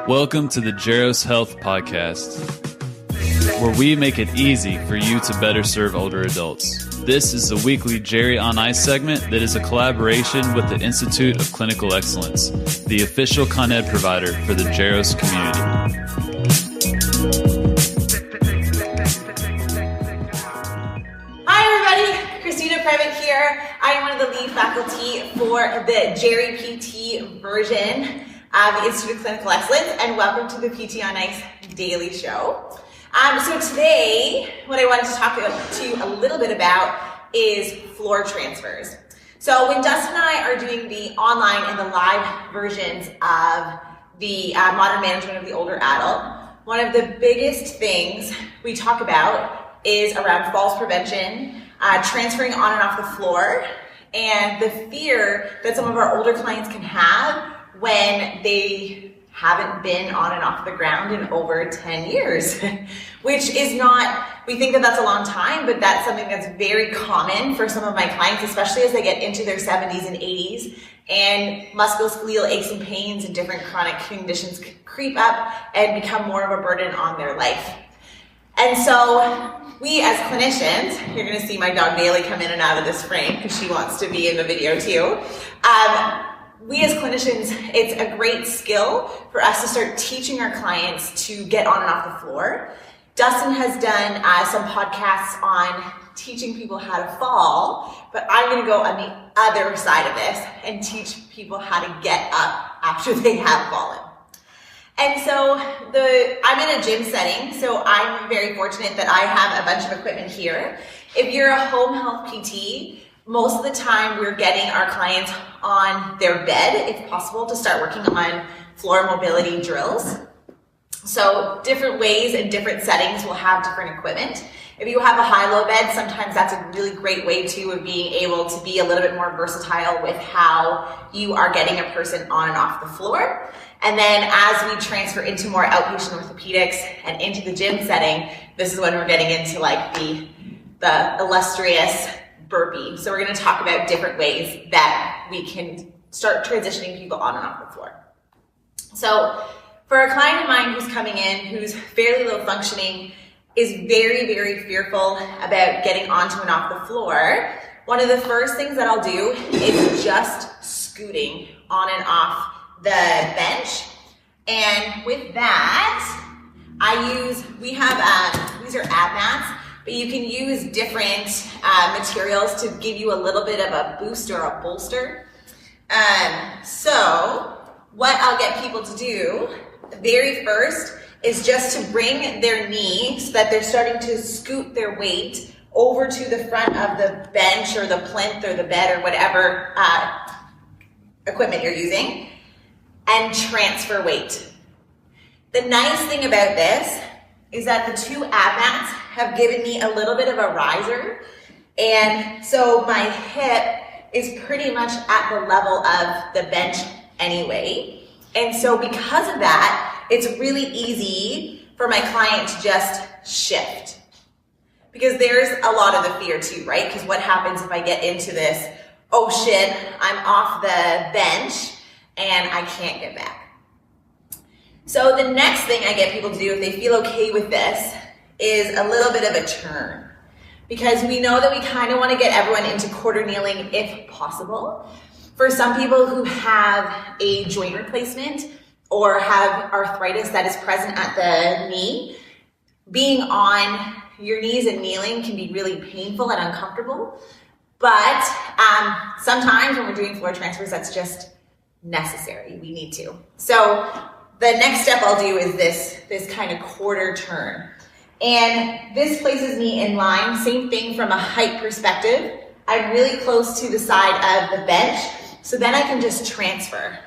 Welcome to the Jaros Health Podcast, where we make it easy for you to better serve older adults. This is a weekly Jerry on Ice segment that is a collaboration with the Institute of Clinical Excellence, the official Con Ed provider for the Jaros community. Private here. I am one of the lead faculty for the Jerry PT version of the Institute of Clinical Excellence, and welcome to the PT on Ice Daily Show. So today, what I wanted to talk to you a little bit about is floor transfers. So when Dustin and I are doing the online and the live versions of the modern management of the older adult, one of the biggest things we talk about is around falls prevention, transferring on and off the floor, and the fear that some of our older clients can have when they haven't been on and off the ground in over 10 years, which is not, we think that that's a long time, but that's something that's very common for some of my clients, especially as they get into their 70s and 80s, and musculoskeletal aches and pains and different chronic conditions creep up and become more of a burden on their life. And so we as clinicians, you're gonna see my dog Bailey come in and out of this frame because she wants to be in the video too. We as clinicians, it's a great skill for us to start teaching our clients to get on and off the floor. Dustin has done some podcasts on teaching people how to fall, but I'm gonna go on the other side of this and teach people how to get up after they have fallen. And so I'm in a gym setting, so I'm very fortunate that I have a bunch of equipment here. If you're a home health PT, most of the time we're getting our clients on their bed, if possible, to start working on floor mobility drills. So different ways and different settings will have different equipment. If you have a high-low bed, sometimes that's a really great way too of being able to be a little bit more versatile with how you are getting a person on and off the floor. And then as we transfer into more outpatient orthopedics and into the gym setting, this is when we're getting into like the illustrious burpee. So we're going to talk about different ways that we can start transitioning people on and off the floor. So for a client of mine who's coming in, who's fairly low functioning, is very, very fearful about getting onto and off the floor, one of the first things that I'll do is just scooting on and off the bench. And with that, we have, these are ab mats, but you can use different materials to give you a little bit of a boost or a bolster. So what I'll get people to do, the very first, is just to bring their knee so that they're starting to scoot their weight over to the front of the bench or the plinth or the bed or whatever equipment you're using, and transfer weight. The nice thing about this is that the two ab mats have given me a little bit of a riser, and so my hip is pretty much at the level of the bench anyway. And so because of that, it's really easy for my client to just shift. Because there's a lot of the fear too, right? Because what happens if I get into this, oh shit, I'm off the bench and I can't get back. So the next thing I get people to do if they feel okay with this is a little bit of a turn. Because we know that we kind of want to get everyone into quarter kneeling if possible. For some people who have a joint replacement or have arthritis that is present at the knee, being on your knees and kneeling can be really painful and uncomfortable. But sometimes when we're doing floor transfers, that's just necessary. We need to. So the next step I'll do is this kind of quarter turn. And this places me in line, same thing from a height perspective. I'm really close to the side of the bench, so then I can just transfer.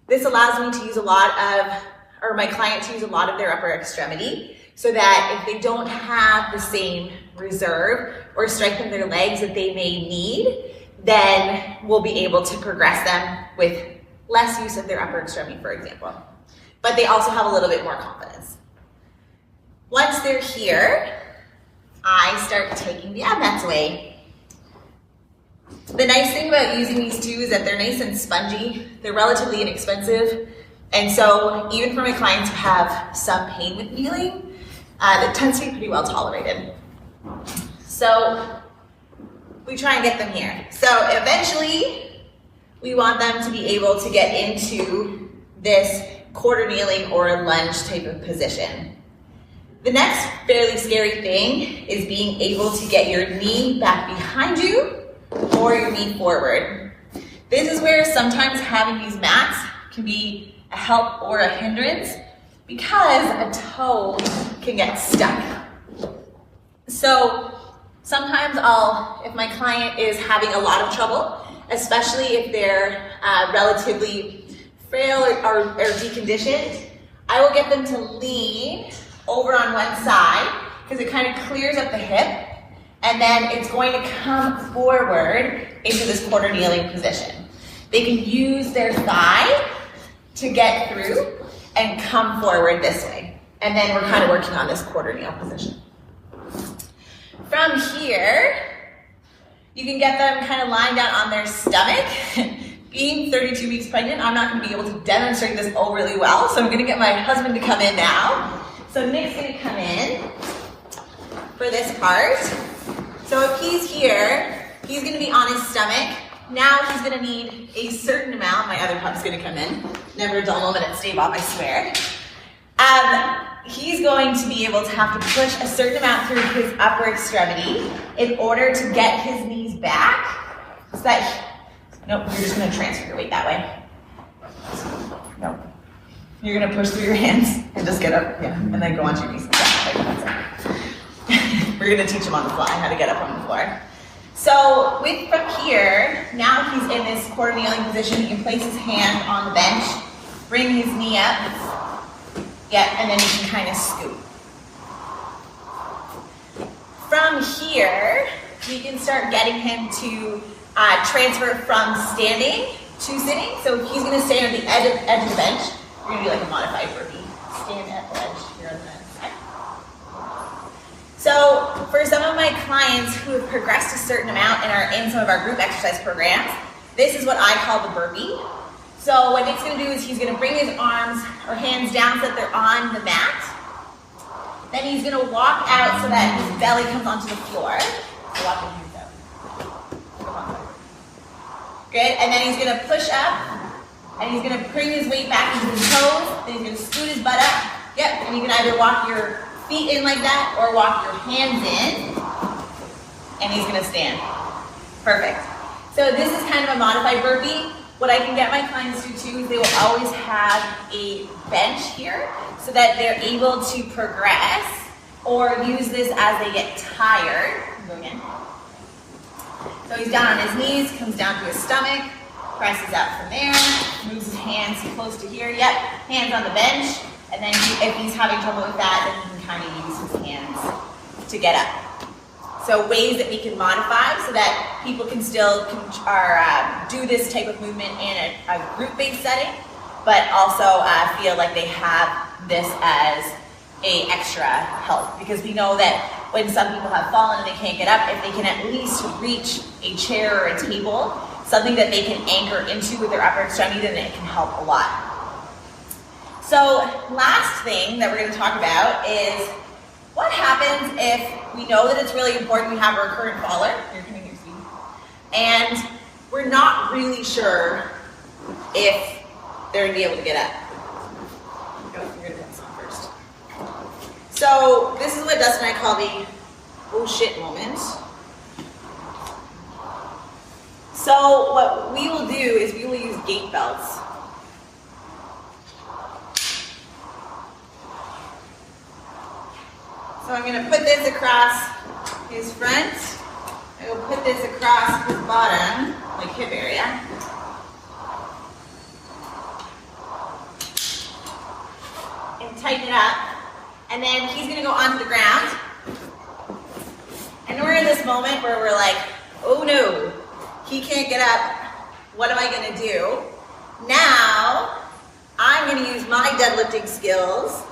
This allows me to use my client to use a lot of their upper extremity, so that if they don't have the same reserve or strength in their legs that they may need, then we'll be able to progress them with less use of their upper extremity, for example. But they also have a little bit more confidence. Once they're here, I start taking the ab mats away. The nice thing about using these too is that they're nice and spongy. They're relatively inexpensive. And so even for my clients who have some pain with kneeling, it tends to be pretty well tolerated. So we try and get them here. So eventually we want them to be able to get into this quarter kneeling or lunge type of position. The next fairly scary thing is being able to get your knee back behind you or your knee forward. This is where sometimes having these mats can be a help or a hindrance because a toe can get stuck. So sometimes if my client is having a lot of trouble, especially if they're relatively frail or deconditioned, I will get them to lean over on one side because it kind of clears up the hip, and then it's going to come forward into this quarter kneeling position. They can use their thigh to get through and come forward this way. And then we're kind of working on this quarter kneel position. From here, you can get them kind of lying down on their stomach. Being 32 weeks pregnant, I'm not going to be able to demonstrate this overly well, so I'm going to get my husband to come in now. So Nick's going to come in for this part. So if he's here, he's going to be on his stomach. Now he's going to need a certain amount. My other pup's going to come in. Never a dull moment at Stay Bob, I swear. He's going to be able to have to push a certain amount through his upper extremity in order to get his knees back. So that, nope, you're just going to transfer your weight that way. Nope. You're going to push through your hands and just get up, yeah, and then go onto your knees. We're going to teach him on the fly how to get up on the floor. So from here, now he's in this quarter kneeling position. He can place his hand on the bench, bring his knee up, yeah, and then he can kind of scoot. From here, we can start getting him to transfer from standing to sitting. So he's going to stay on the edge of the bench. We're going to do like a modified burpee. Stand at the edge here on the side. So for some of my clients who have progressed a certain amount and are in some of our group exercise programs, this is what I call the burpee. So what Nick's going to do is he's going to bring his arms or hands down so that they're on the mat. Then he's going to walk out so that his belly comes onto the floor. So walk your hands out. Good. And then he's going to push up. And he's going to bring his weight back into his toes. Then he's going to scoot his butt up. Yep. And you can either walk your feet in like that or walk your hands in. And he's going to stand. Perfect. So this is kind of a modified burpee. What I can get my clients to do too is they will always have a bench here so that they're able to progress or use this as they get tired. Go again. So he's down on his knees, comes down to his stomach, presses out from there, moves his hands close to here. Yep, hands on the bench. And then if he's having trouble with that, then he can kind of use his hands to get up. So ways that we can modify so that people can still do this type of movement in a group-based setting, but also feel like they have this as a extra help. Because we know that when some people have fallen and they can't get up, if they can at least reach a chair or a table, something that they can anchor into with their upper extremity, then it can help a lot. So last thing that we're going to talk about is what happens if we know that it's really important we have a recurrent faller, and we're not really sure if they're going to be able to get up. You're going to put this on first. So this is what Dustin and I call the oh shit moment. So what we will do is we will use gait belts. So I'm going to put this across his front. I will put this across his bottom, like hip area. And tighten it up. And then he's going to go onto the ground. And we're in this moment where we're like, oh no, he can't get up. What am I going to do? Now, I'm going to use my deadlifting skills.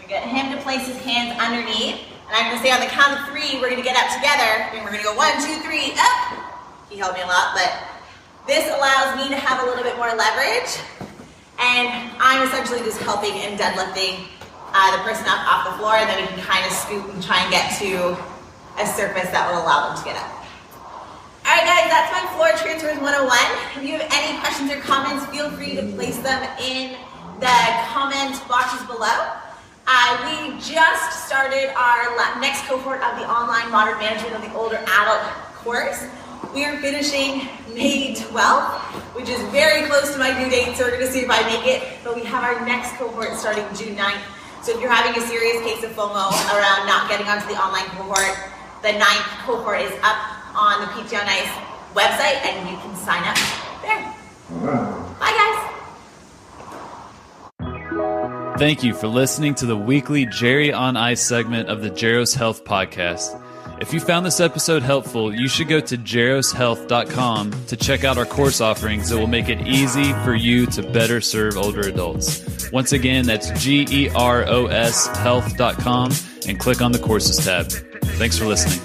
Get him to place his hands underneath, and I'm going to say on the count of 3, we're going to get up together, and we're going to go 1, 2, 3, up. He helped me a lot, but this allows me to have a little bit more leverage, and I'm essentially just helping and deadlifting the person up off the floor, and then we can kind of scoop and try and get to a surface that will allow them to get up. All right, guys, that's my floor transfers 101. If you have any questions or comments, feel free to place them in the comment boxes below. We just started our next cohort of the online modern management of the older adult course. We are finishing May 12th, which is very close to my due date, so we're gonna see if I make it. But we have our next cohort starting June 9th. So if you're having a serious case of FOMO around not getting onto the online cohort, the 9th cohort is up on the PT on Ice website, and you can sign up there. Bye, guys. Thank you for listening to the weekly Jerry on Ice segment of the Geros Health podcast. If you found this episode helpful, you should go to geroshealth.com to check out our course offerings that will make it easy for you to better serve older adults. Once again, that's GEROS health.com and click on the courses tab. Thanks for listening.